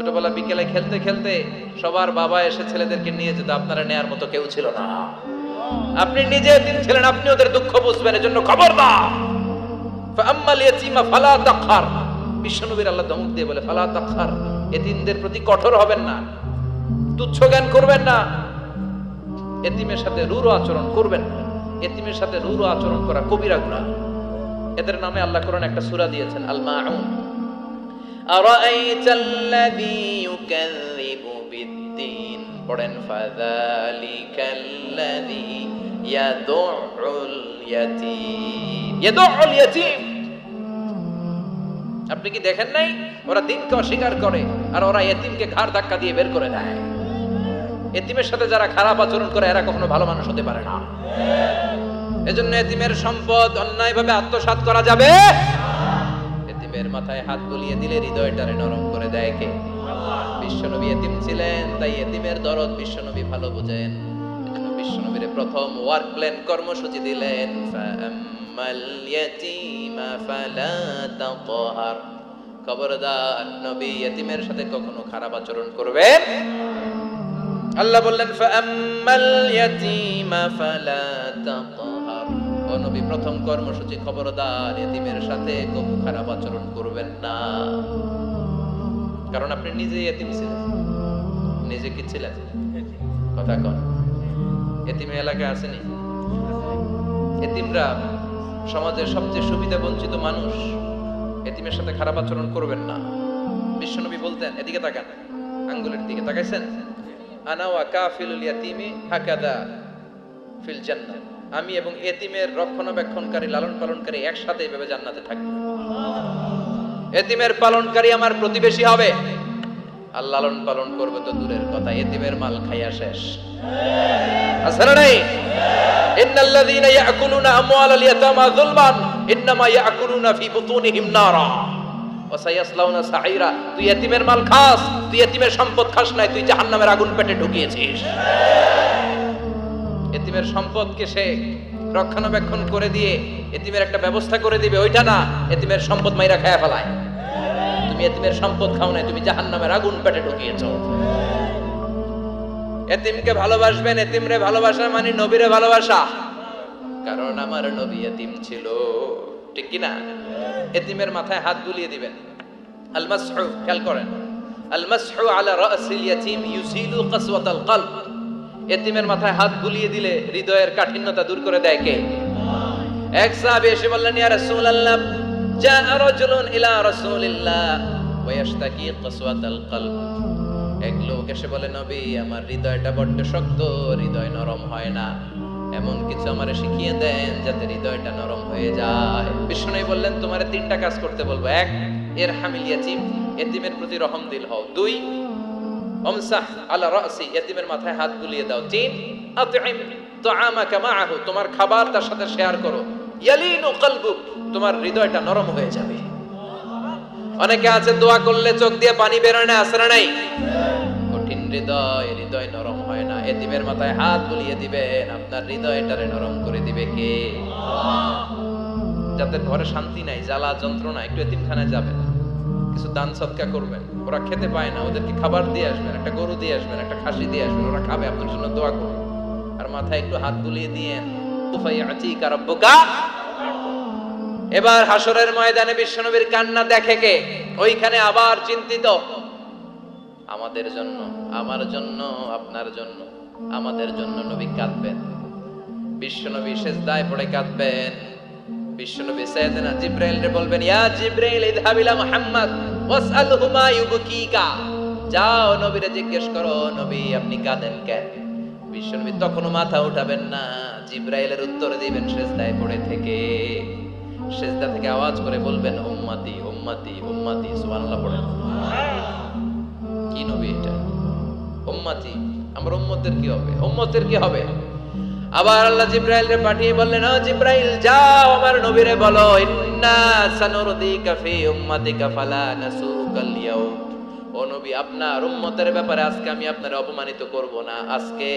ছোটবেলা বিকেলে খেলতে খেলতে সবার বাবা এসে ছেলেদেরকে নিয়ে যেত, আপনারা নেয়ার মতো কেউ ছিল না। আপনি নিজে এতিম ছিলেন, আপনি ওদের দুঃখ বুঝবেন, এজন্য খবরদার। ফাআম্মাল ইয়াতীমা ফালা তাকহার, বিশ্বনবীর আল্লাহ ধমক দিয়ে বলে ফালা তাকহার, এতিমদের প্রতি কঠোর হবেন না, তুচ্ছ জ্ঞান করবেন না, এতিমের সাথে রূঢ় আচরণ করবেন না। এতিমের সাথে রূঢ় আচরণ করা কবিরা গুনাহ। এদের নামে আল্লাহ কোরআনে একটা সূরা দিয়েছেন, আল মাউন। আরাআইতাল্লাযী ইউকাযযিবু বিদ্দীন, পড়েন ফাযালিকাল্লাযী ইয়াদউল ইয়াতীম। ইয়াদউল ইয়াতীম, আপনি কি দেখেন নাই ওরা দিনকে অস্বীকার করে আর ওরা এতিমকে ঘাড় ধাক্কা দিয়ে বের করে দেয়। এতিমের সাথে যারা খারাপ আচরণ করে এরা কখনো ভালো মানুষ হতে পারে না। এজন্য এতিমের সম্পদ অন্যায়ভাবে আত্মসাৎ করা যাবে। এতিমের মাথায় হাত বুলিয়ে দিলে হৃদয়টারে নরম করে দেয় কে? বিশ্বনবী এতিম ছিলেন, তাই এতিমের দরদ বিশ্বনবী ভালো বুঝেন। এজন্য বিশ্বনবীর প্রথম ওয়ার্ক প্ল্যান কর্মসূচি দিলেন, ফাআম্মাল ইয়াতীমা ফালা তাকহার। খবরদার, নবী এতিমের সাথে কখনো খারাপ আচরণ করবেন। আল্লাহ বললেন ফাআম্মাল ইয়াতীমা ফালা তাকহার, ও নবী প্রথম কর্মসূচি খবরদার, এতিমের সাথে কখনো খারাপ আচরণ করবেন না। কারণ আপনি নিজেই এতিম ছিলেন। নিজে কি ছিলেন? কথা কন। এতিম এলাকায় আসেনি? এতিমরা সমাজের সবচেয়ে সুবিধা বঞ্চিত মানুষ। এতিমের সাথে খারাপ আচরণ করবেন না। বিশ্বনবী বলতেন, এদিকে তাকান, আঙ্গুলের দিকে তাকাইছেন, আনা ওয়া কাফিলুল ইয়াতীমি হাকাদা ফিল জান্নাহ, আমি এবং এতিমের রক্ষণাবেক্ষণকারী লালন পালনকারী একসাথে এভাবে জান্নাতে থাকব। এতিমের পালনকারী আমার প্রতিবেশী হবে, আর লালন পালন করবে তো দূরের কথা, এতিমের মাল খাইয়া শেষ। আসলে নাই, ইন্নাল্লাযীনা ইয়াকুলুনা আমওয়ালাল ইয়াতামা যুলমান ইন্নামা ইয়াকুলুনা ফি বুতুনিহিম নারা ওয়া সায়াসলাউনা সাঈরা। তুই এতিমের মাল খাস, তুই এতিমের সম্পদ খাস নাই, তুই জাহান্নামের আগুন পেটে ঢুকিয়েছিস। এতিমের সম্পদকে সে রক্ষণাবেক্ষণ করে দিয়ে এতিমের একটা ব্যবস্থা করে দিবে, ওইটা না, এতিমের সম্পদ মাইরা খায়া ফেলায়। তুমি এতিমের সম্পদ খাও নাই, তুমি জাহান্নামের আগুন পেটে ঢুকিয়েছো। এতিমকে ভালোবাসবেন, এতিমরে ভালোবাসা মানে নবীরে ভালোবাসা। কারণ আমার নবী এতিম ছিল, ঠিক কি না? এতিমের মাথায় হাত বুলিয়ে দিবেন। আল মাসহু, খেয়াল করেন, আল মাসহু আলা রাসিল ইয়াতীম ইউজিলু কাসওয়াতাল কলব। এতিমের মাথায় হাত বুলিয়ে দিলে হৃদয়ের কাঠিন্যতা দূর করে দেয় কে? এক সাহাবী এসে বললেন, ইয়া রাসূলুল্লাহ, জাআ রাজুলুন ইলা রাসূলিল্লাহ ওয়া ইয়াশতাকি কাসওয়াতাল কলব। এক লোক এসে বলে, নবী আমার হৃদয়টা বড্ড শক্ত, হৃদয় নরম হয় না, এমন কিছু আমারে শিখিয়ে দেন যাতে হৃদয়টা নরম হয়ে যায়। বিষ্ণু বললেন, তোমারে তিনটা কাজ করতে বলবো। এক, ইরহামিল ইয়াতীম, এতিমের প্রতি রহম দিল হও। দুই, আমসাহ আলা রাসি, এতিমের মাথায় হাত বুলিয়ে দাও। তিন, আতইম তাআমাকা মাআহু, তোমার খাবার তার সাথে শেয়ার করো। ইয়ালিনু কলবুক, তোমার হৃদয়টা নরম হয়ে যাবে। অনেকে আছে দোয়া করলে চোখ দিয়ে পানি বের হয় না, আসরা নাই? কঠিন হৃদয়, হৃদয় নরম হয় না। এতিমের মাথায় হাত বুলিয়ে দিবেন, আপনার হৃদয়টারে নরম করে দিবে কে? যাদের ঘরে শান্তি নাই, জ্বালা যন্ত্রণা, একটু এতিমখানায় যাবেন, কিছু দান সদকা করবেন। ওরা খেতে পায় না, ওদেরকে খাবার দিয়ে আসবেন, একটা গরু দিয়ে আসবেন, একটা খাসি দিয়ে আসবেন, ওরা খাবে, আপনার জন্য দোয়া করবে। আর মাথায় একটু হাত বুলিয়ে দিয়েন, তুফাইয়াতিকা রাব্বুকা। এবার হাসরের ময়দানে বিশ্বনবীর কান্না দেখে কে? ওইখানে আবার চিন্তিত, আমাদের জন্য, আমার জন্য, আপনার জন্য, আমাদের জন্য নবী কাঁদবেন। বিশ্বনবী সিজদায় পড়ে কাঁদবেন। বিশ্বনবী সাইয়েদনা জিবরাইলকে বলবেন, ইয়া জিবরাইল ইযহাব ইলা মুহাম্মদ ওয়াসআলহু মা ইউবকিকা। যাও নবীরে জিজ্ঞেস করো, নবী আপনি কাঁদেন কেন? বিশ্বনবী তখনও মাথা উঠাবেন না, জিবরাইলের উত্তর দিবেন সিজদায় পড়ে থেকে। সিজদা থেকে আওয়াজ করে বলবেন, উম্মতি উম্মতি উম্মতি। সুবহানাল্লাহ পড়েন। কি নবী এটা? উম্মতি, আমার উম্মতের কি হবে? উম্মতের কি হবে? আবার আল্লাহ জিবরাইলকে পাঠিয়ে বললেন, ও জিবরাইল যাও আমার নবীরে বলো, ইন্না সানুরদিকা ফি উম্মাতিকা ফালা নাসুকাল ইয়াউম। ও নবী, আপনার উম্মতের ব্যাপারে আজকে আমি আপনারে অপমানিত করব না। আজকে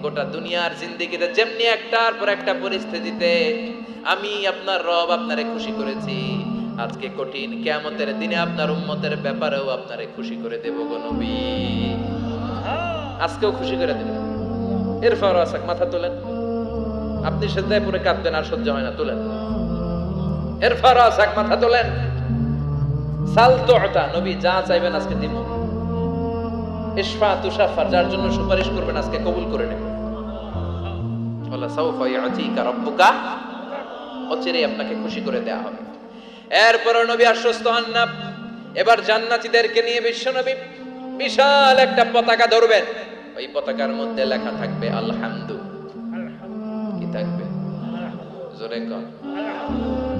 গোটা দুনিয়ার জিন্দেগিতে যেমনি একটার পর একটা পরিস্থিতিতে আমি আপনার রব আপনারে খুশি করেছি, আজকে কঠিন কিয়ামতের দিনে আপনার উম্মতের ব্যাপারেও আপনারে খুশি করে দেব গো নবী, আজকেও খুশি করে দেব। ইরফা রাসাক, মাথা তোলেন। আপনি সেজদায় পড়ে কাঁদবেন, আর সহ্য হয় না, তোলেন। ইরফা রাসাক, মাথা তোলেন। সাল তুতা, নবী যা চাইবেন আজকে দিব। ইশফা তুশাফার, যার জন্য সুপারিশ করবেন আজকে কবুল করে নেব। ওয়ালা সাউফা ইয়াতিকা রাব্বুকা, অচিরেই আপনাকে খুশি করে দেয়া হবে। এরপর নবী আশ্বস্ত হন না। এবার জান্নাতীদেরকে নিয়ে বিশ্বনবী বিশাল একটা পতাকা ধরবেন। ওই পতাকার মধ্যে লেখা থাকবে আলহামদু। কি থাকবে? জোরে কোন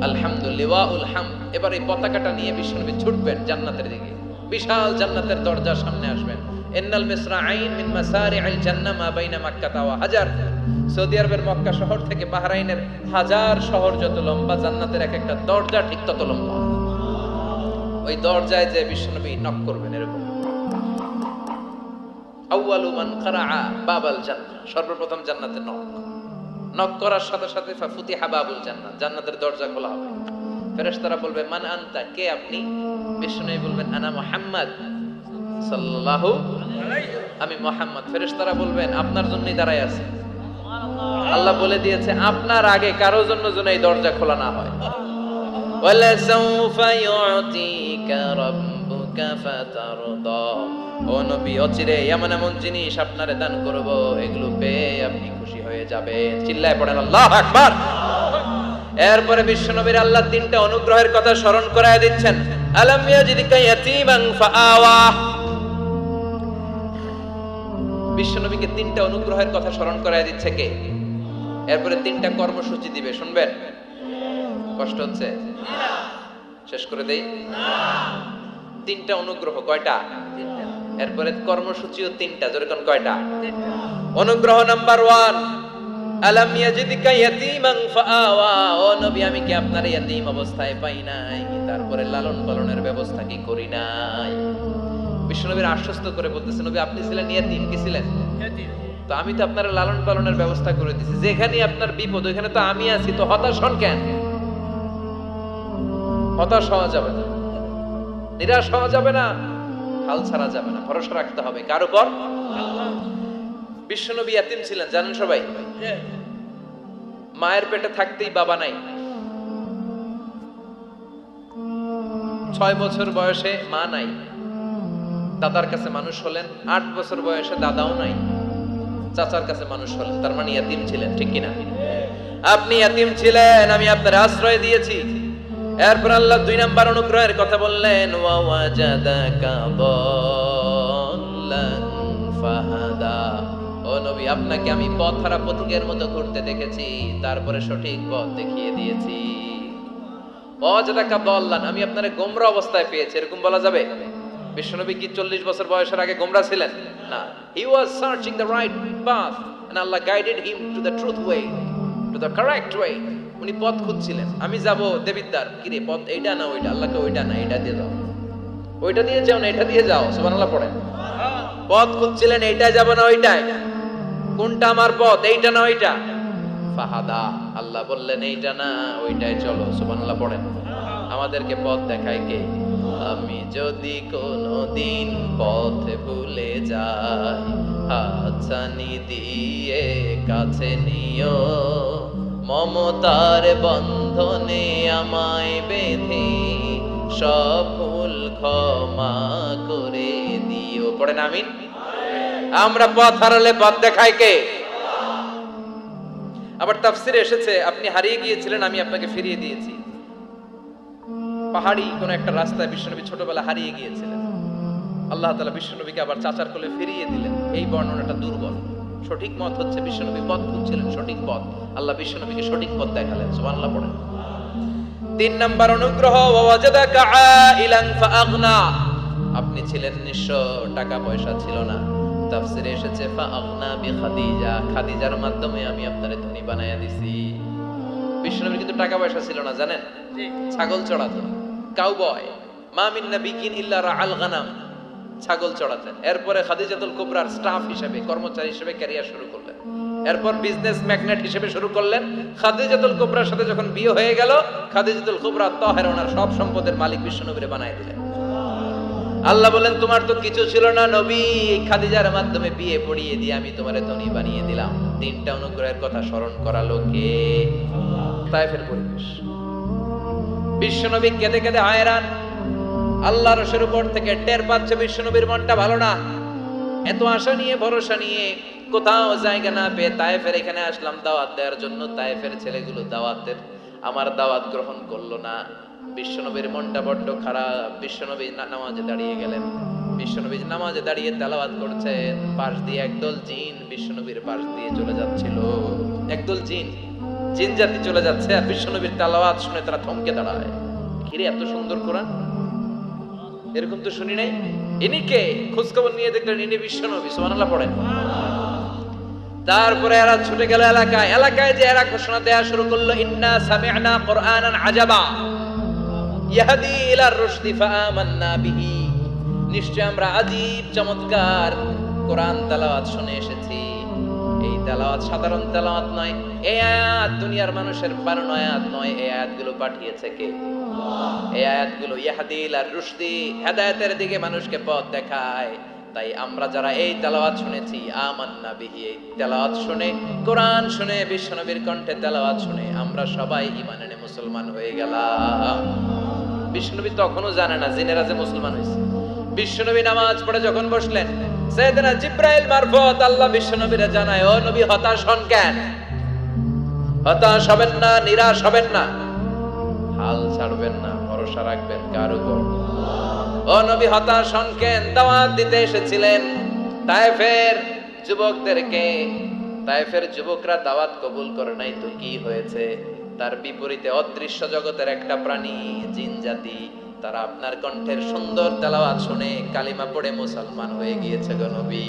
আলহামদুলিল্লাহ উল হামদ। এবার এই পতাকাটা নিয়ে বিশ্বনবী ছুটবেন জান্নাতের দিকে। বিশাল জান্নাতের দরজার সামনে আসবেন। ইন্নাল মিসরাঈন মিন মাসারি'আল জান্নাহ মা বাইনা মাক্কাহ ওয়া হাজার। সৌদি আরবের মক্কা শহর থেকে বাহরাইনের হাজার শহর যত লম্বা, জান্নাতের এক একটা দরজা ঠিক তত লম্বা। ওই দরজায় যে বিশ্বনবী নক করবেন এরকম। আউয়ালু মান কারাআ বাবাল জান্নাহ, সর্বপ্রথম জান্নাতে নক করার সাথে সাথে ফাফুতিহা বাবুল জান্নাহ, জান্নাতের দরজা খোলা হবে। ফেরেশতারা বলবে মান আনতা, কে আপনি? বিশ্বনবী বলবেন আনা মুহাম্মদ সাল্লাল্লাহু আলাইহি, আমি মুহাম্মদ। ফেরেশতারা বলবেন আপনার জন্যই দাঁড়ায় আছি। আল্লাহ বলে দিয়েছে আপনার আগে কারো জন্য যেন এই দরজা খোলা না হয়। ওয়ালা সাউফা ইউতিকা রাব্বুকা ফাতারদা, ও নবী অচিরে এমন এমন জিনিস আপনারে দান করব, এগুলো পেয়ে আপনি খুশি হয়ে যাবেন। চিল্লায় পড়েন আল্লাহু আকবার। এরপরে বিশ্বনবীর আল্লাহ তিনটা অনুগ্রহের কথা স্মরণ করায় দিচ্ছেন। আলাম ইয়াজিদকা ইয়াতীমান ফাআওয়া, বিশ্বনবীকে তিনটা অনুগ্রহের কথা স্মরণ করায় দিচ্ছে কে? এরপরে তিনটা কর্মসূচি দিবে, শুনবেন? কষ্ট হচ্ছে? শেষ করে দেই। তিনটা অনুগ্রহ, কয়টা? এরপরে কর্মসূচিও তিনটা, যেরকম কয়টা? অনুগ্রহ নাম্বার 1, আলাম ইয়াজিদকা ইয়াতীমান ফাআওয়া, ও নবী আমি কি আপনার ইয়াতীম অবস্থায় পাই নাই? তারপরে লালন পালনের ব্যবস্থা কি করি নাই? বিশ্বনবীর আশ্বস্ত করে বলতেছে নবী আপনি ছিলেন ইয়াতীম, কি ছিলেন? ইয়াতীম। তো আমি তো আপনার লালন পালনের ব্যবস্থা করে দিয়েছি। যেখানে আপনার বিপদ ওইখানে তো আমি আছি, তো হতাশ হন কেন? হতাশ হওয়া যাবে না, নিরাশ হওয়া যাবে না, হাল ছাড়া যাবে না, ভরসা রাখতে হবে কার উপর? আল্লাহ। বিশ্বনবী ইয়াতীম ছিলেন জানেন সবাই। মায়ের পেটে থাকতেই বাবা নাই। 6 বছর বয়সে মা নাই, দাদার কাছে মানুষ হলেন। 8 বছর বয়সে দাদাও নাই, চাচার কাছে মানুষ হলেন। তার মানে ইয়াতীম ছিলেন, ঠিক কিনা? আপনি ইয়াতীম ছিলেন, আমি আপনার আশ্রয় দিয়েছি। এরপর আল্লাহ 2 নাম্বার অনুগ্রহের কথা বললেন, ওয়া ওয়াজাদাকা দাল্লান ফাহাদা, ও নবী আপনাকে আমি পথহারা পথিকের মতো ঘুরতে দেখেছি, তারপরে সঠিক পথ দেখিয়ে দিয়েছি। ওয়াজাদাকা দাল্লান, আমি আপনারে গোমরা অবস্থায় পেয়েছি, এরকম বলা যাবে? বিশ্বনবী কি 40 বছর বয়সের আগে গোমরা ছিলেন? না, he was searching the right path and Allah guided him to the truth way, to the correct way. উনি পথ খুঁজছিলেন। আমি যাব দেবিদ্দার, কি রে পথ এইটা না ওইটা? আল্লাহকে ওইটা না এইটা দিয়ে যাও, ওইটা দিয়ে যাও না এটা দিয়ে যাও। সুবহানাল্লাহ পড়েন। পথ খুঁজছিলেন, এইটা যাব না ওইটাই, কোনটা আমার পথ, এইটা না ওইটা? ফাহাদা, আল্লাহ বললেন এইটা না ওইটাই চলো। সুবহানাল্লাহ পড়েন। আমাদেরকে পথ দেখায় কে? আমি যদি কোনদিন পথ ভুলে যাই, হাতছানি দিয়ে কাছে নিও, মমতার বন্ধনে আমায় বেঁধে সব ভুল ক্ষমা করে দিও। পড়েন আমিন। আমরা পথ হারালে পথ দেখায় কে? আবার তাফসিরে এসেছে আপনি হারিয়ে গিয়েছিলেন, আমি আপনাকে ফিরিয়ে দিয়েছি। পাহাড়ি কোন একটা রাস্তায় বিশ্বনবী ছোটবেলা হারিয়ে গিয়েছিলেন, আল্লাহ তাআলা বিশ্বনবীকে আবার চাচার কোলে ফিরিয়ে দিলেন। এই বর্ণনাটা দুর্বল। সঠিক মত হচ্ছে বিশ্বনবী পথ খুঁজছিলেন, সঠিক পথ। আল্লাহ বিশ্বনবীকে সঠিক পথ দেখালেন। সুবহানাল্লাহ পড়েন। 3 নাম্বার অনুগ্রহ, ওয়াজাদাকা আইলান ফাআগনা, আপনি ছিলেন নিঃস্ব, টাকা পয়সা ছিল না। তাফসিরে এসেছে ফাআগনা বিখাদিজা, খাদিজার মাধ্যমে আমি আপনারে ধনী বানায়া দিছি। বিশ্বনবীর কিন্তু টাকা পয়সা ছিল না জানেন, ছাগল চড়াতেন, কাউবয়। মা মিন নাবিয়্যিন ইল্লা রাআল গানাম, ছাগল চড়াতেন। এরপরে খাদিজাতুল কুবরার স্টাফ হিসেবে, কর্মচারী হিসেবে ক্যারিয়ার শুরু করলেন। এরপর বিজনেস ম্যাগনেট হিসেবে শুরু করলেন। খাদিজাতুল কুবরার সাথে যখন বিয়ে হয়ে গেল, খাদিজাতুল কুবরা তাহেরা ওনার সব সম্পদের মালিক বিশ্বনবীরে বানায় দিলেন। আল্লাহ বলেন তোমার তো কিছু ছিল না নবী, এই খাদিজার মাধ্যমে বিয়ে পড়িয়ে দিয়ে আমি তোমারে ধনী বানিয়ে দিলাম। তিনটা অনুগ্রহের কথা স্মরণ করালো কে? তায়েফের পরিবেশ। বিশ্বনবী কেঁদে কেঁদে হায়রান। আল্লাহর রসের উপর থেকে টের পাচ্ছে বিশ্বনবীর মনটা ভালো না। এত আশা নিয়ে ভরসা নিয়ে কোথাও জায়গা না পেয়ে তায়েফের এখানে আসলাম দাওয়াত দেওয়ার জন্য। তায়েফের ছেলেগুলো আমার দাওয়াত গ্রহণ করলো না। বিশ্বনবীর মনটা বড্ড খারাপ। বিশ্বনবী নামাজে দাঁড়িয়ে গেলেন। বিশ্বনবী নামাজে দাঁড়িয়ে তেলাওয়াত করছেন। পাশ দিয়ে একদল জিন বিশ্বনবীর পাশ দিয়ে চলে যাচ্ছিল। একদল জিন জাতি চলে যাচ্ছে, আর বিশ্বনবীর তেলাওয়াত শুনে তারা থমকে দাঁড়ায়। ঘিরে এত সুন্দর কোরআন, এরকম তো শুনি নাই। ইনি কে? খোঁজখবর নিয়ে দেখলেন ইনি বিশ্বনবী। সুবহানাল্লাহ পড়েন। তারপরে এরা ছুটে গেল এলাকায় যে এরা ঘোষণা দেয়া শুরু করলো, ইন্না সামি'না কুরআনান আজাবা ইয়াহদি ইলার রুশদি ফাআমান্না বিহি। নিশ্চয় আমরা আজীব চমৎকার কোরআন তেলাওয়াত শুনে এসেছি। এই তেলাওয়াত সাধারণ তেলাওয়াত নয়, এই আয়াত দুনিয়ার মানুষের বানানো আয়াত নয়। এই আয়াতগুলো পাঠিয়েছে কে? এই আয়াতগুলো ইয়াহদি ইলার রুশদি, হেদায়েতের দিকে মানুষকে পথ দেখায়। তাই আমরা যারা এই তেলাওয়াত শুনেছি, আমান্না বিহি, এই তেলাওয়াত শুনে, কোরআন শুনে, বিশ্বনবীর কণ্ঠে তেলাওয়াত শুনে আমরা সবাই ঈমান এনে মুসলমান হয়ে গেলাম। বিশ্বনবী তখনও জানে না জিনেরা যে মুসলমান হয়েছে। বিশ্বনবী নামাজ পড়ে যখন বসলেন, সাইয়েদনা জিবরাইল মারফত আল্লাহ বিশ্বনবীরে জানায়, ও নবী হতাশ হন কেন? হতাশ হবেন না, নিরাশ হবেন না, হাল ছাড়বেন না, ভরসা রাখবেন কার উপর? ও নবী হতাশ হন কেন? দাওয়াত দিতে এসেছিলেন তায়েফের যুবকদেরকে। তায়েফের যুবকরা দাওয়াত কবুল করে নাই তো কি হয়েছে? তার বিপরীতে অদৃশ্য জগতের একটা প্রাণী, জিন জাতি, তারা আপনার কণ্ঠের সুন্দর তেলাওয়াত শুনে কালিমা পড়ে মুসলমান হয়ে গিয়েছে গো নবী।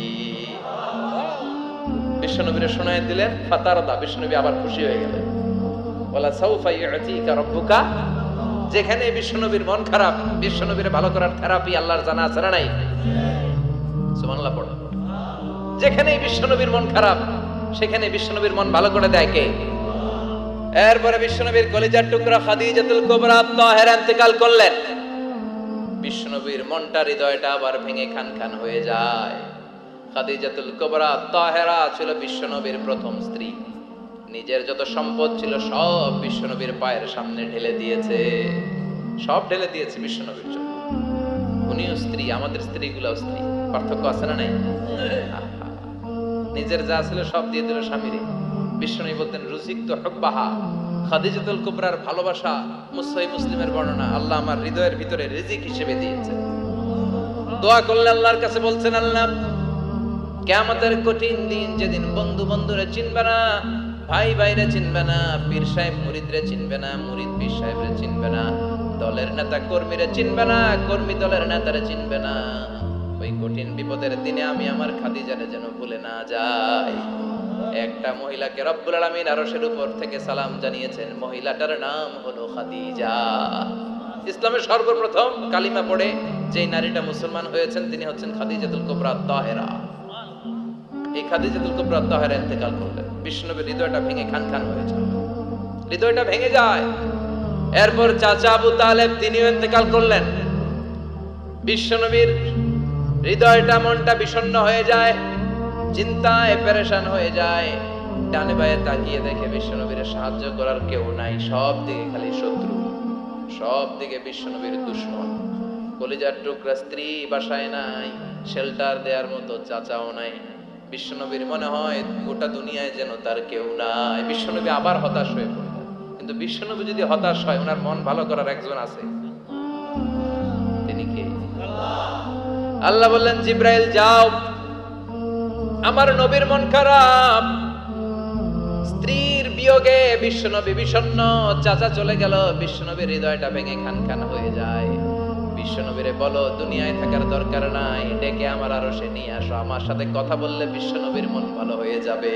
বিশ্বনবীরে শোনায় দিলেন। ফাতারদা, বিশ্বনবী আবার খুশি হয়ে গেলেন। ওয়ালা সাউফা ইউতিকা রাব্বুকা। যেখানে বিশ্বনবীর মন খারাপ, বিশ্বনবীরে ভালো করার থেরাপি আল্লাহর জানা আছে না নাই? সুবহানাল্লাহ পড়ো। যেখানে বিশ্বনবীর মন খারাপ, সেখানে বিশ্বনবীর মন ভালো করে দেয় কে? এরপরে বিশ্বনবীর কলিজার টুকরা খাদিজাতুল কুবরা তাহেরা ইন্তেকাল করলেন। বিশ্বনবীর মনটা, হৃদয়টা আবার ভেঙে খান খান হয়ে যায়। খাদিজাতুল কুবরা তাহেরা ছিল বিশ্বনবীর প্রথম স্ত্রী। নিজের যত সম্পদ ছিল সব বিশ্বনবীর পায়ের সামনে ঢেলে দিয়েছে। সব ঢেলে দিয়েছে বিশ্বনবীর জন্য। উনিও স্ত্রী, আমাদের স্ত্রীগুলোও স্ত্রী। পার্থক্য আছে না নাই? নিজের যা ছিল সব দিয়ে দিল স্বামীরে। বিশ্বনবী বলতেন রুজিকতু হুব্বাহা। খাদিজাতুল কুবরার ভালোবাসা সহিহ মুসলিমের বর্ণনা, আল্লাহ আমার হৃদয়ের ভিতরে রিজিক হিসেবে দিয়েছে। দোয়া করলে আল্লাহর কাছে বলছেন, আল্লাহ কিয়ামতের কঠিন দিন, যেদিন বন্ধু বন্ধুরে চিনবে না, ভাই ভাইরে চিনবে না, পীর সাহেব মুরিদরে চিনবে না, মুরিদ পীর সাহেবরে চিনবে না, দলের নেতা কর্মীরে চিনবে না, কর্মী দলের নেতারে চিনবে না, ওই কঠিন বিপদের দিনে আমি আমার খাদিজারে যেন ভুলে না যাই। একটা মহিলাকে রব্বুল আলামিন আরশের উপর থেকে সালাম জানিয়েছেন, মহিলাটার নাম হলো খাদিজা। ইসলামের সর্বপ্রথম কালিমা পড়ে যে নারীটা মুসলমান হয়েছেন তিনি হচ্ছেন খাদিজাতুল কুবরা তাহেরা। এই খাদিজাতুল কুবরা তাহেরা ইন্তেকাল করলেন। বিশ্বনবীর হৃদয়টা ভেঙে খান খান হয়ে যায়, হৃদয়টা ভেঙে যায়। এরপর চাচা আবু তালেব তিনিও ইন্তেকাল করলেন। বিশ্বনবীর হৃদয়টা, মনটা বিষণ্ণ হয়ে যায়, চিন্তায় পেরেশান হয়ে যায়। ডানে বায়ে তাকিয়ে দেখে বিশ্বনবীর সাহায্য করার কেউ নাই, সব দিকে খালি শত্রু, সব দিকে বিশ্বনবীর দুশমন। কলিজার টুকরা স্ত্রী বাসায় নাই, শেল্টার দেওয়ার মতো চাচাও নাই। বিশ্বনবীর মনে হয় গোটা দুনিয়ায় যেন তার কেউ নাই। বিশ্বনবী আবার হতাশ হয়ে পড়লেন। কিন্তু বিশ্বনবী যদি হতাশ হয়, ওনার মন ভালো করার একজন আছে। তিনি কে? আল্লাহ বললেন, জিব্রাইল যাও, আমার নবীর মন খারাপ, স্ত্রীর বিয়োগে বিশ্বনবী বিষণ্ণ, চাচা চলে গেল, বিশ্বনবীর হৃদয়টা ভেঙে খান খান হয়ে যায়। বিশ্বনবীরে বলো দুনিয়ায় থাকার দরকার নাই, ডেকে আমার আরশে নিয়ে আসো, আমার সাথে কথা বললে বিশ্বনবীর মন ভালো হয়ে যাবে।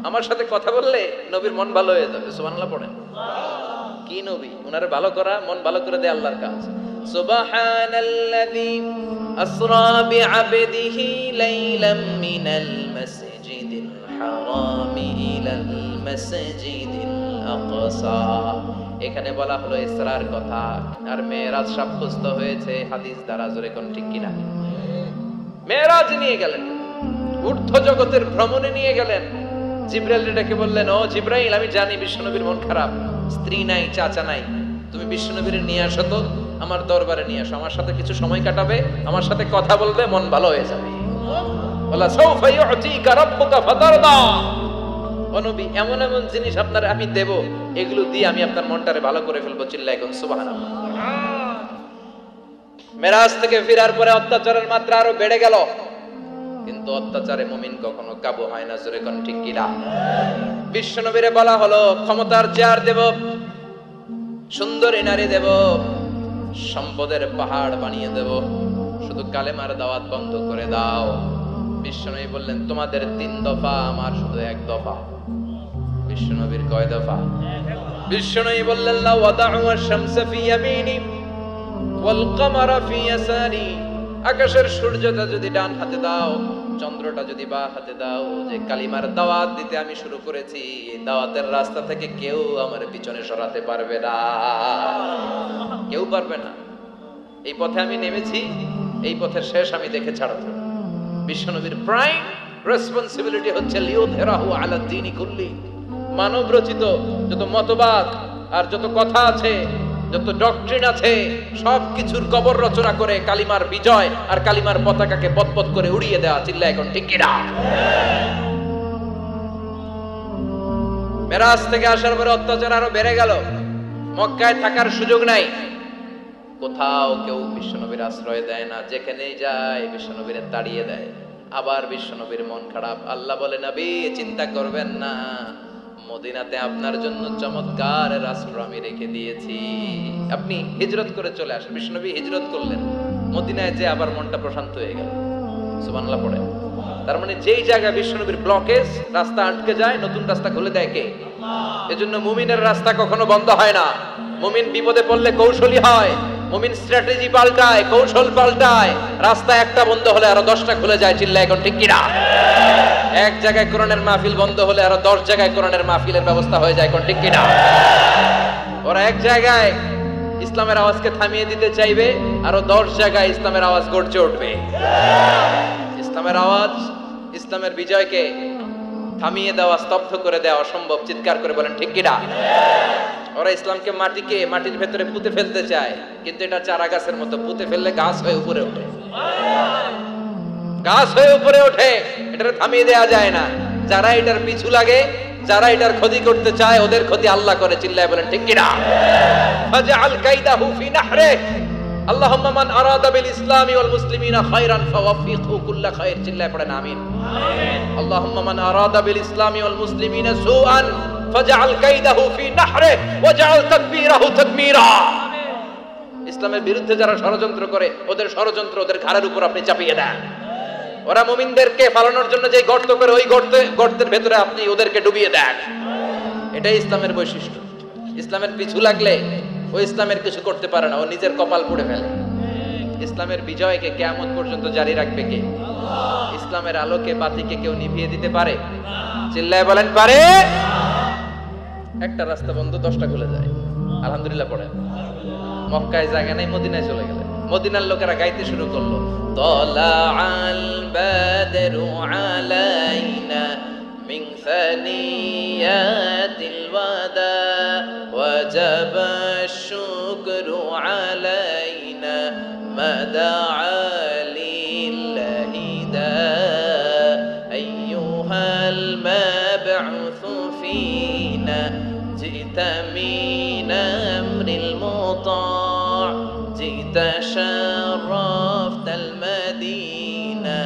আমার সাথে কথা বললে নবীর মন ভালো হয়ে যাবে। সুবহানাল্লাহ পড়েন। কি নবী? উনারে ভালো করা, মন ভালো করে দেয় আল্লাহর কাজ। সুবহানাল্লাযী আসরা বিআবদিহি লাইলাম মিনাল মাসজিদ হারামি ইলাল মাসজিদিল আকসা। এখানে বলা হলো ইসরার কথা, আর মেরাজ সাব্যস্ত হয়েছে হাদিস দ্বারা। জোরে কোন ঠিক কিনা? মেরাজ নিয়ে গেলেন, ঊর্ধ্ব জগতের ভ্রমণে নিয়ে গেলেন। জিব্রাইল ডেকে বললেন, ও জিব্রাইল, আমি জানি বিশ্বনবীর মন খারাপ, স্ত্রী নাই, চাচা নাই, তুমি বিশ্বনবীর নিয়ে আসো তো, আমার দরবারে নিয়ে আসো, আমার সাথে কিছু সময় কাটাবে, আমার সাথে কথা বলবে, মন ভালো হয়ে যাবে। বলা সাউফা ইউতিকা রাব্বুকা ফাতারদা। ও নবী, এমন এমন জিনিস আপনার আমি দেব, এগুলো দিয়ে আমি আপনার মনটারে ভালো করে ফেলবো। চিল্লায় কোন সুবহানাল্লাহ। মেরাজ থেকে ফেরার পরে অত্যাচারের মাত্রা আরো বেড়ে গেল, কিন্তু অত্যাচারে মুমিন কখনো কাবু হয় না। জোরে কোন ঠিক কিনা? বিশ্বনবীরে বলা হলো, ক্ষমতার চেয়ার দেব, সুন্দরী নারী দেব, সম্পদের পাহাড় বানিয়ে দেব, শুধু কালেমার দাওয়াত বন্ধ করে দাও। বিশ্বনবী বললেন, তোমাদের 3 দফা, আমার শুধু 1 দফা। বিশ্বনবীর কয় দফা? বিশ্বনবী বললেন, লা ওয়াদাউ আশ-শামসা ফি ইয়ামিনি ওয়াল কামারা ফি ইয়াসারি। আকাশের সূর্যটা যদি ডান হাতে দাও, চন্দ্রটা যদি বাঁ হাতে দাও, যে কালিমার দাওয়াত দিতে আমি শুরু করেছি, এই দাওয়াতের রাস্তা থেকে কেউ আমার পিছনে সরাতে পারবে না, কেউ পারবে না। এই পথে আমি নেমেছি, এই পথের শেষ আমি দেখে ছাড়ব। বিশ্বনবীর প্রাইম রেসপন্সিবিলিটি হচ্ছে লিউযহিরাহু আলা দ্বীনি কুল্লি। মানব রচিত যত মতবাদ আর যত কথা আছে, যত ডক্ট্রিন আছে, সবকিছুর কবর রচনা করে কালিমার বিজয় আর কালিমার পতাকাকে পতপত করে উড়িয়ে দেওয়া। চিল্লায় এখন ঠিক কিনা? মেরাজ থেকে আসার পরে অত্যাচার আরো বেড়ে গেল, মক্কায় থাকার সুযোগ নাই, কোথাও কেউ বিশ্বনবীর আশ্রয় দেয় না, যেখানেই যায় বিশ্বনবীর তাড়িয়ে দেয়। আবার বিশ্বনবীর মন খারাপ। আল্লাহ বলে, নবী চিন্তা করবেন না, মদিনাতে আপনার জন্য চমৎকার রাষ্ট্র আমি রেখে দিয়েছি, আপনি হিজরত করে চলে আসেন। বিশ্বনবী হিজরত করলেন, মদিনায় যে আবার মনটা প্রশান্ত হয়ে গেল। সুবহানাল্লাহ পড়ে। তার মানে যেই জায়গায় বিশ্বনবীর ব্লকেজ, রাস্তা আটকে যায়, নতুন রাস্তা খুলে দেয় কে? এজন্য মুমিনের রাস্তা কখনো বন্ধ হয় না। মুমিন বিপদে পড়লে কৌশলী হয়, মুমিন স্ট্র্যাটেজি পাল্টায়, কৌশল পাল্টায়। রাস্তা একটা বন্ধ হলে আরো 10টা খুলে যায়। চিল্লায় এখন ঠিক কিনা? এক জায়গায় কোরআনের মাহফিল বন্ধ হলে আরো 10 জায়গায় কোরআনের মাহফিলের ব্যবস্থা হয়ে যায়। কোন ঠিক কিনা? ওরা এক জায়গায় ইসলামের আওয়াজকে থামিয়ে দিতে চাইবে, আরো 10 জায়গায় ইসলামের আওয়াজ গর্জে উঠবে। ইসলামের আওয়াজ, ইসলামের বিজয়কে থামিয়ে দেওয়া, স্তব্ধ করে দেওয়া অসম্ভব। চিৎকার করে বলেন ঠিক কিনা? ওরা ইসলামকে মাটির ভেতরে পুঁতে ফেলতে চায়, কিন্তু এটা চারা গাছের মতো, পুঁতে ফেললে গাছ হয়ে উপরে ওঠে, গাছ হয়ে উপরে ওঠে, এটা থামিয়ে দেওয়া যায় না। যারা এটার পিছু লাগে, যারা এটার ক্ষতি করতে চায়, ওদের ক্ষতি আল্লাহ করে। চিল্লায় বলেন ঠিক কিনা? ফাজআল কাইদাহু ফি নাহরি। আল্লাহুম্মা মান আরাদা বিল ইসলামি ওয়াল মুসলিমিনা খায়রান ফাওয়াফিকহু কুল্লা খায়র। চিল্লায় পড়েন আমিন। আল্লাহুম্মা মান আরাদা বিল ইসলামি ওয়াল মুসলিমিনা সুআন ফাজআল কাইদাহু ফি নাহরি ওয়াজআল তাকবীরাহু তাকবীরা। ইসলামের বিরুদ্ধে যারা ষড়যন্ত্র করে, ওদের ষড়যন্ত্র ওদের ঘাড়ের উপর আপনি চাপিয়ে দেন। ওরা মুমিনদেরকে পালানোর জন্য যে গর্ত করে, ওই গর্তের ভেতরে আপনি ওদেরকে ডুবিয়ে দেন। এটাই ইসলামের বৈশিষ্ট্য। ইসলামের পিছু লাগলে ও ইসলামের কিছু করতে পারে না, ও নিজের কপাল পুড়ে ফেলে। ইসলামের বিজয়কে কিয়ামত পর্যন্ত জারি রাখবে কে? ইসলামের আলোকে বাতিকে কেউ নিভিয়ে দিতে পারে? চিল্লায় বলেন পারে? একটা রাস্তা বন্ধ, 10টা খুলে যায়। আলহামদুলিল্লাহ পড়েন। মক্কায় জায়গা নাই, মদিনায় চলে গেলেন। মদিনার লোকেরা গাইতে শুরু করলো, তলাআল বাদরু আলাইনা মিন সানিয়াতিল ওয়াদা ওয়াজাবা শুকরু আলাইনা মাদাআ লিল্লাহি দা আইয়ুহাল মাবউসু ফিনা জিতা মিন আমরিল মুতা' জিতা শারাফতাল মাদিনা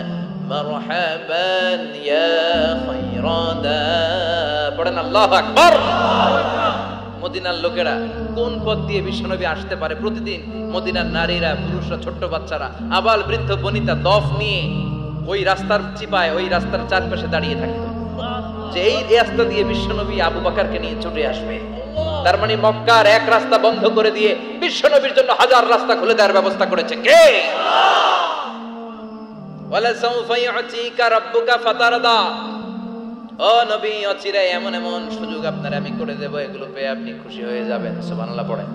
মারহাবান ইয়া খায়রাদা। পড়েন আল্লাহু আকবার। মদিনার লোকেরা কোন পথ দিয়ে বিশ্বনবী আসতে পারে? প্রতিদিন মদিনার নারীরা, পুরুষরা, ছোট্ট বাচ্চারা, আবাল বৃদ্ধ বনিতা দফ নিয়ে ওই রাস্তার চিপায়, ওই রাস্তার চারপাশে দাঁড়িয়ে থাকতো, যে এই রাস্তা দিয়ে বিশ্বনবী আবু বকরকে নিয়ে ছুটে আসবে। তার মানে মক্কার এক রাস্তা বন্ধ করে দিয়ে বিশ্বনবীর জন্য হাজার রাস্তা খুলে দেওয়ার ব্যবস্থা করেছে কে? ওয়ালা সাউফা ইউতিকা রাব্বুকা ফাতারদা। ও নবী, অচিরে এমন এমন সুযোগ আপনার আমি করে দেব, এগুলো পেয়ে আপনি খুশি হয়ে যাবেন। সুবহানাল্লাহ পড়েন।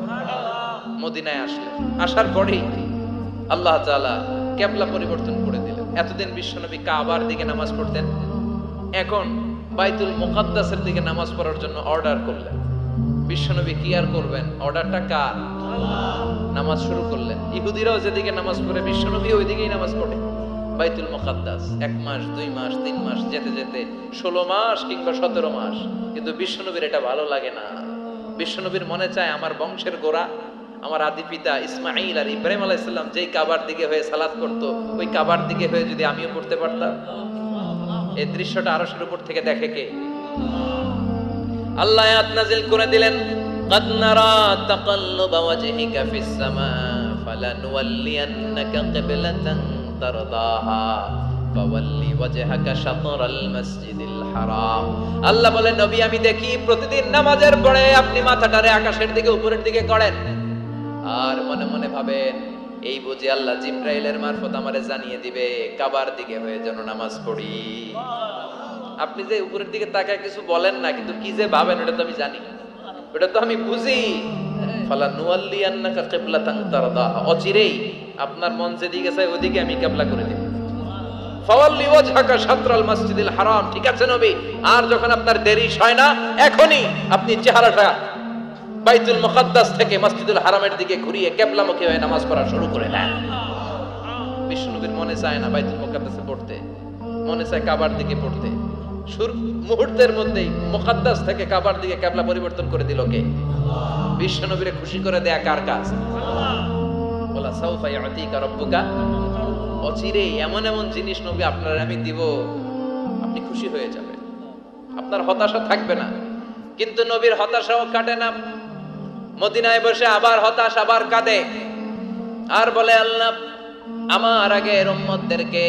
মদিনায় আসলেন, আসার পরেই আল্লাহ তাআলা কিবলা পরিবর্তন করে দিলেন। এতদিন বিশ্বনবী কাবার দিকে নামাজ পড়তেন, এখন বাইতুল মুকাদ্দাসের দিকে নামাজ পড়ার জন্য অর্ডার করলেন। বিশ্বনবী কি আর করবেন, অর্ডারটা কার? নামাজ শুরু করলেন। ইহুদিরাও যেদিকে নামাজ পড়ে বিশ্বনবী ওইদিকেই নামাজ পড়ে। বাইতুল মুকাদ্দাস 1 মাস 2 মাস 3 মাস যেতে যেতে 16 মাস কিংবা 17 মাস, কিন্তু বিশ্বনবীর এটা ভালো লাগে না। বিশ্বনবীর মনে চায় আমার বংশের গোড়া, আমার আদি পিতা ইসমাঈল আর ইব্রাহিম আলাইহিস সালাম যেই কাবার দিকে হয়ে সালাত করত, ওই কাবার দিকে হয়ে যদি আমিও পড়তে পারতাম। এই দৃশ্যটা আরশের উপর থেকে দেখে কে? আল্লাহ আয়াত নাযিল করে দিলেন, قد نرى تقلب وجهك في السماء فلنولينك قبلة ترضاها فولي وجهك شطر المسجد الحرام। আল্লাহ বলেন, নবী আমি দেখি প্রতিদিন নামাজের পরে আপনি মাথাটারে আকাশের দিকে উপরের দিকে করেন, আর মনে মনে ভাবেন এই বুঝি আল্লাহ জিবরাইলের মারফত আমারে জানিয়ে দিবে কাবার দিকে হয়ে যেন নামাজ পড়ি। আপনি যে উপরের দিকে তাকায় কিছু বলেন না, কিন্তু কি যে ভাবেন ওটা তো আমি জানি, ওটা তো আমি বুঝি। ফালানুওয়াল্লিয়ান্নাকা কিবলাতান তারদাহা, অচিরেই আপনার মন যেদিকে চায় ওইদিকে আমি কিবলা করে দেব। ফাওয়াল্লি ওয়াজহাকা শাতরাল মাসজিদিল হারাম। ঠিক আছে নবী, আর যখন আপনার দেরি হয় না, এখনই আপনি চেহারাটা বাইতুল মুকাদ্দাস থেকে মসজিদুল হারামের দিকে ঘুরিয়ে কিবলামুখী হয়ে নামাজ পড়া শুরু করে দেন। বিশ্বনবীর মনে চায় না বাইতুল মুকাদ্দাসে পড়তে, মনে চায় কাবার দিকে পড়তে। মুহূর্তের মধ্যেই মুকাদ্দাস থেকে কাবার দিকে কিবলা পরিবর্তন করে দিল কে? বিশ্বনবীরে খুশি করে দেয়া কার কাজ? বলা সাউফা ইয়াতিকা রাব্বুকা, অচিরেই এমন এমন জিনিস নবী আপনার আমি দিব, আপনি খুশি হয়ে যাবেন, আপনার হতাশা থাকবে না। কিন্তু নবীর হতাশাও কাটে না। মদিনায় বসে আবার হতাশ, আবার কাঁদে, আর বলে আল্লাহ আমার আগের উম্মতদেরকে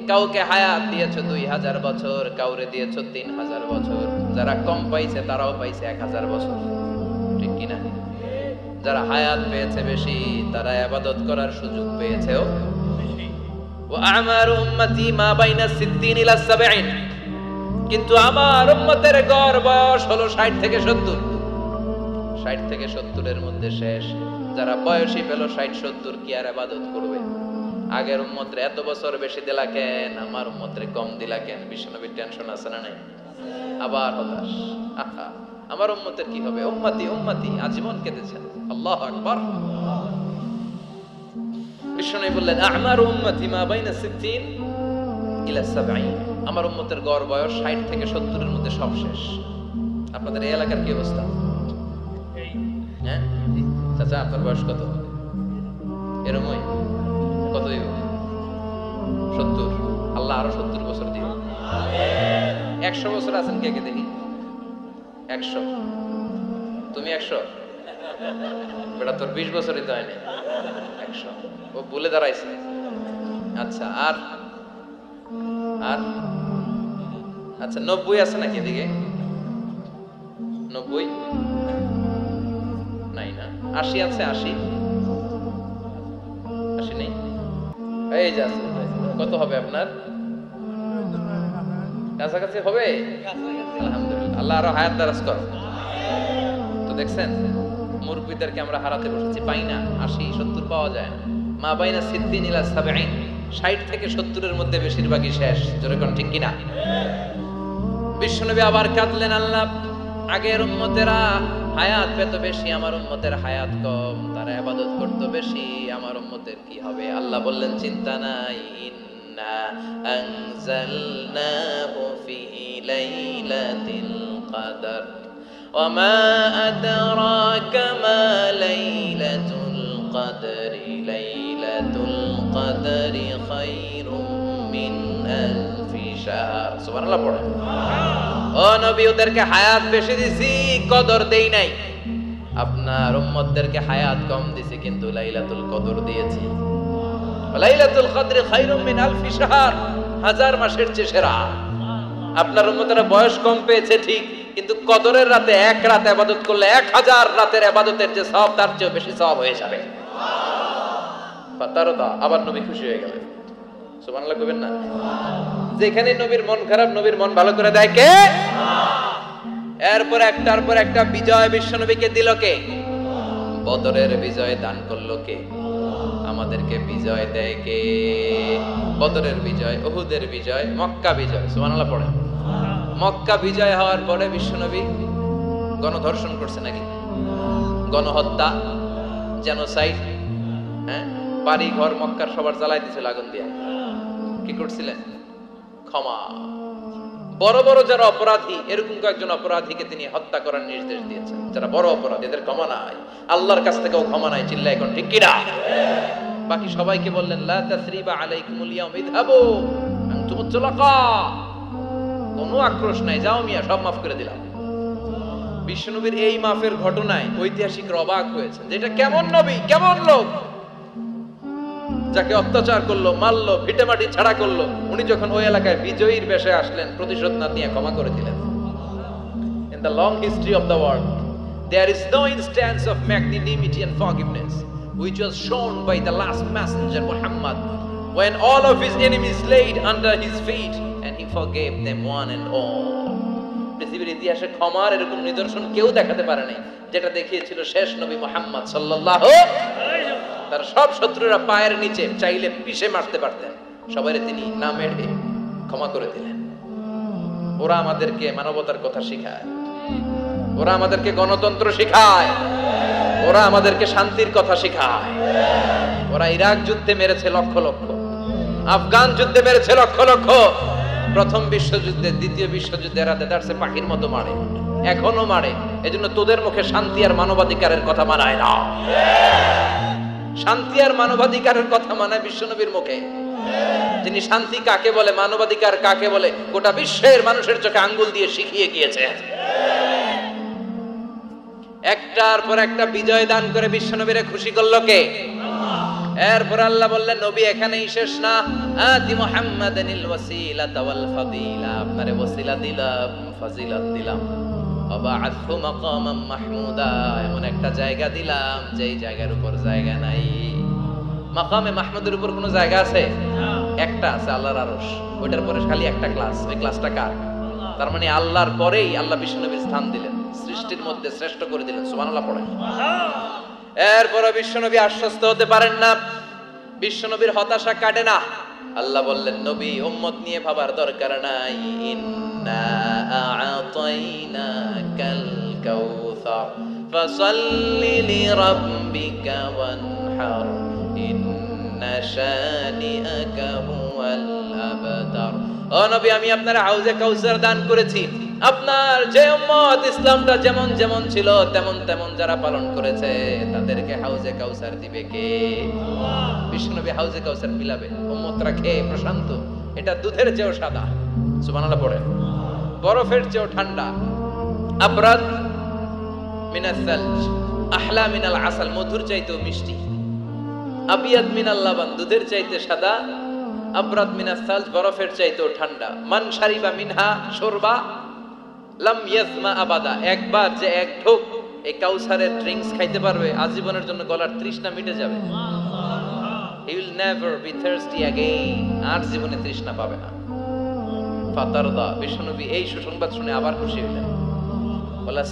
কাউকে হায়াত দিয়েছো 2000 বছর, কাউরে দিয়েছো 3000 বছর, যারা কম পাইছে তারাও পাইছে 1000 বছর, ঠিক কিনা? যারা হায়াত পেয়েছে বেশি, তারা ইবাদত করার সুযোগ পেয়েছেও বেশি। ওয়া আমারু উম্মতি মা বাইনা 60 ইলা 70, কিন্তু আমার উম্মতের গড় বয়স হলো 60 থেকে 70। 60 থেকে 70 এর মধ্যে শেষ। যারা বয়সী পেল 60-70, কি আর ইবাদত করবে? আগের উম্মতরে এত বছর বেশি দিলা কেন, আমার উম্মতরে কম দিলা কেন? বিশ্বনবীর টেনশন আছে না নাই? আবার হতাশ, আহা আমার উম্মতের কি হবে? উম্মতি উম্মতি আজীবন কেঁদেছেন। আল্লাহু আকবার। বিশ্বনবী বললেন আমার উম্মতি মা বাইনা 60 ইলা 70, আমার উম্মতের গড় বয়স 60 থেকে 70 এর মধ্যে সব শেষ। আপনাদের এই এলাকার কি অবস্থা? হ্যাঁ চাচা, আপনার বয়স কত? এরমই কত? 70। আল্লাহ আরো 70 বছর দিও। 100 বছর আছেন কে কে দেখি? 100। তুমি 100? বেটা তোর 20 বছরই তো হয়নি। 100 ও বলে দাঁড়াইছে। আচ্ছা, আর আর আচ্ছা 90 আছে নাকি এদিকে? 90 নাই না? 80 আছে? 80 নেই? এই যে আছে। কত হবে আপনার? কাছাকাছি হবে? আলহামদুলিল্লাহ, আল্লাহ আরো হায়াত দারাজ করো। তো দেখছেন মুরব্বীদেরকে আমরা হারাতে বসেছি, পাই না। 80-70 পাওয়া যায় না। মা বাইনা 60 ইলা 70, 60 থেকে 70 এর মধ্যে বেশিরভাগই শেষ। জোরে কোন ঠিক কিনা? বিশ্বনবী আবার কাঁদলেন, আল্লাহ আগের উম্মতেরা হায়াত পেত বেশি, আমার উম্মতের হায়াত কম, তারা ইবাদত করতে বেশি, আমার উম্মতের কি হবে? আল্লাহ বললেন চিন্তা নাই, ইন্না আনজালনাহু ফি লাইলাতিল কদর ওয়া মা আদরাকা মা লাইলাতুল কদরি লাইলাতুল কদরি খায়রুম মিন আলফি শাহর। সুবহানাল্লাহ পড়েন। ও নবী, ওদেরকে হায়াত বেশি দিছি, কদর দেই নাই। আপনার উম্মতদেরকে হায়াত কম দিছি, কিন্তু লাইলাতুল কদর দিয়েছি। লাইলাতুল কদর খায়রুম মিন আলফি শাহর, 1000 মাসের চেয়ে সেরা। আপনার উম্মতেরা বয়স কম পেয়েছে ঠিক, কিন্তু কদরের রাতে এক রাত ইবাদত করলে 1000 রাতের ইবাদতের যে সওয়াব, তার চেয়ে বেশি সওয়াব হয়ে যাবে। ফাতারদা, আবার নবী খুশি হয়ে গেলেন। সুবহানাল্লাহ কইবেন না? যেখানে নবীর মন খারাপ, নবীর মন ভালো করে দেয় কে? এরপর একটার পর একটা বিজয় বিশ্বনবীকে দিল কে? বদরের বিজয় দান করলো কে? আমাদেরকে বিজয় দেয় কে? বদরের বিজয়, উহুদের বিজয়, মক্কা বিজয়। সুবহানাল্লাহ পড়ে। মক্কা বিজয় হওয়ার পরে বিশ্বনবী গণধর্ষণ করছে নাকি? গণহত্যা, জেনোসাইড, হ্যাঁ, বাড়ি ঘর মক্কার সবার জ্বালাই দিয়েছিল আগুন দিয়ে। কি করছিলেন? ক্ষমা। বড় বড় যারা অপরাধী, এরকম কয়েকজন অপরাধীকে তিনি হত্যা করার নির্দেশ দিয়েছেন। যারা বড় অপরাধী, এদের ক্ষমা নাই, আল্লাহর কাছ থেকেও ক্ষমা নাই। চিল্লায় এখন ঠিক কিনা? বাকি সবাইকে বললেন লা তাসরিবা আলাইকুমুল ইয়াউম ইযহাবু আনতুমুত তুলাকা, কোনো আক্রোশ নাই, যাও মিয়া, সব মাফ করে দিলাম। বিশ্বনবীর এই মাফের ঘটনায় ঐতিহাসিকরা অবাক হয়েছে, যে এটা কেমন নবী, কেমন লোক, যাকে অত্যাচার করলো, মারলো, ভিটেমাটি ছাড়া করলো, উনি যখন ওই এলাকায় বিজয়ীর বেশে আসলেন, প্রতিশোধ না নিয়ে ক্ষমা করে দিলেন। In the long history of the world, there is no instance of magnanimity and forgiveness which was shown by the last messenger Muhammad, when all of his enemies laid under his feet and he forgave them one and all. পৃথিবীর ইতিহাসে ক্ষমার এরকম নিদর্শন কেউ দেখাতে পারে নাই, যেটা দেখিয়েছিল শেষ নবী মুহাম্মদ সাল্লাল্লাহু আলাইহি ওয়াসাল্লাম। তার সব শত্রুরা পায়ের নিচে চাইলে পিষে মারতে পারতেন, সবাই তিনি না মেরে ক্ষমা করে দিলেন। ওরা আমাদেরকে মানবতার কথা শিখায়, ওরা আমাদেরকে গণতন্ত্র শিখায়, ওরা আমাদেরকে শান্তির কথা শিখায়। ওরা ইরাক যুদ্ধে মেরেছে লক্ষ লক্ষ, আফগান যুদ্ধে মেরেছে লক্ষ লক্ষ, প্রথম বিশ্বযুদ্ধে, দ্বিতীয় যুদ্ধে এরা দেদারসে পাখির মতো মারে, এখনো মারে। এজন্য তোদের মুখে শান্তি আর মানবাধিকারের কথা মানায় না। শান্তি আর মানবাধিকারের কথা মানায় বিশ্বনবীর মুখে। যিনি শান্তি কাকে বলে, মানবাধিকার কাকে বলে, গোটা বিশ্বের মানুষের চোখে আঙ্গুল দিয়ে শিখিয়ে গিয়েছে। একটার পর একটা বিজয় দান করে বিশ্বনবীরে খুশি করলো কে? এরপর আল্লাহ বললেন, নবী এখানেই শেষ না, আতি মুহাম্মাদানিল ওয়াসিলাতা ওয়াল ফাদিলা, আপনারে ওয়াসিলা দিলাম, ফাজিলত দিলাম, ওয়াবা'আথহু মাকামান মাহমুদা, এমন একটা জায়গা দিলাম যেই জায়গার উপর জায়গা নাই। মাকামে মাহমুদের উপর কোনো জায়গা আছে? একটা আছে, আল্লাহর আরশ। ওইটার পরে খালি একটা ক্লাস, ওই ক্লাসটা কার? তার মানে আল্লাহর পরেই আল্লাহ বিশ্বনবীর স্থান দিলেন, সৃষ্টির মধ্যে শ্রেষ্ঠ করে দিলেন। সুবহানাল্লাহ পড়েন। এরপর বিশ্বনবী আশ্বস্ত হতে পারেন না, বিশ্বনবীর হতাশা কাটে না। আল্লাহ বললেন, নবী উম্মত নিয়ে ভাবার দরকার নাই, ইন্না আ'তাইনাকাল কাউসার ফাসাল্লি লিরাব্বিকা ওয়ানহার ইন্না শানিআকা হুয়াল আবতার। ও নবী, আমি আপনার হাউজে কাউসার দান করেছি। আপনার যে উম্মত ইসলামটা যেমন যেমন ছিল তেমন তেমন যারা পালন করেছে, তাদেরকে হাউজে কাউসার দিবে কে? বিশ্বনবী হাউজে কাউসার পিলাবে, উম্মতরা খেয়ে প্রশান্ত। এটা দুধের চেয়েও সাদা, সুবহানাল্লাহ পড়ে, বরফের চেয়েও ঠান্ডা, আবরাদ মিনাস সালজ আহলা মিনাল আসাল, মধুর চাইতেও মিষ্টি, আবিয়াদ মিনাল লাবান, দুধের চাইতে সাদা, আবরাদ মিনাস সালজ, বরফের চাইতেও ঠান্ডা। মান শারিবা মিনহা শুরবা লাম ইয়াজমা আবাদা, একবার যে এক ঢোক এই কাউসারের ড্রিঙ্কস খাইতে পারবে, আজীবনের জন্য গলার তৃষ্ণা মিটে যাবে। He will never be thirsty again, আর জীবনে তৃষ্ণা পাবে না। ফাতারদা, বিশ্বনবী এই সুসংবাদ শুনে আবার খুশি হলেন। বলা